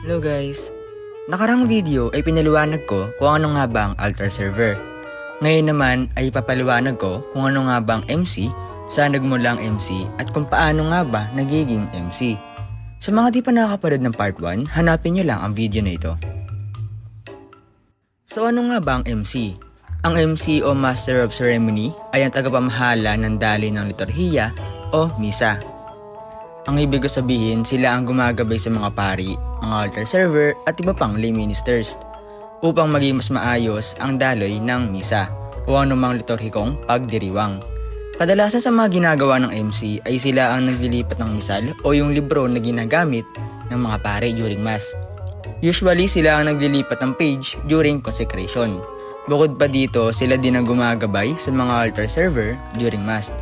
Hello guys! Nakarang video ay pinaliwanag ko kung ano nga ba ang altar server. Ngayon naman ay ipapaliwanag ko kung ano nga ba ang MC, saan nagmula ang MC at kung paano nga ba nagiging MC. Sa mga di pa nakakapanood ng part 1, hanapin nyo lang ang video na ito. So ano nga ba ang MC? Ang MC o Master of Ceremony ay ang tagapamahala ng daloy ng liturhiya o misa. Ang ibig sabihin, sila ang gumagabay sa mga pari, mga altar server at iba pang lay ministers upang maging mas maayos ang daloy ng misa o anumang liturhikong pagdiriwang. Kadalasan sa mga ginagawa ng MC ay sila ang naglilipat ng misal o yung libro na ginagamit ng mga pari during mass. Usually sila ang naglilipat ng page during consecration. Bukod pa dito, sila din ang gumagabay sa mga altar server during mass.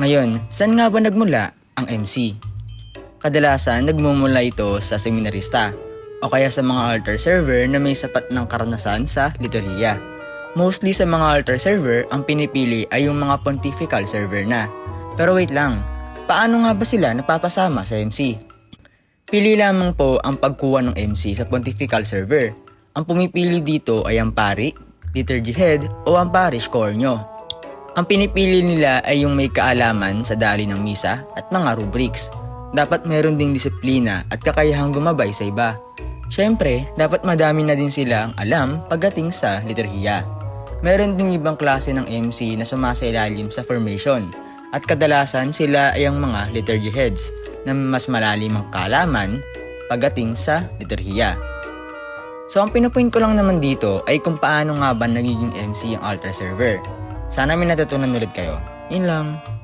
Ngayon, saan nga ba nagmula ang MC? Kadalasan nagmumula ito sa seminarista o kaya sa mga altar server na may sapat ng karanasan sa liturhiya. Mostly sa mga altar server, ang pinipili ay yung mga pontifical server na. Pero wait lang, paano nga ba sila napapasama sa MC? Pili lamang po ang pagkuha ng MC sa pontifical server. Ang pumipili dito ay ang pari, liturgy head o ang parish cornyo. Ang pinipili nila ay yung may kaalaman sa daloy ng misa at mga rubrics. Dapat meron ding disiplina at kakayahang gumabay sa iba. Siyempre, dapat madami na din silang alam pagdating sa liturhiya. Meron ding ibang klase ng MC na sumasailalim sa formation at kadalasan sila ay ang mga liturgy heads na mas malalim ang kaalaman pagdating sa liturhiya. So ang pinupoint ko lang naman dito ay kung paano nga ba nagiging MC ang altar server. Sana may natutunan ulit kayo. Yun lang.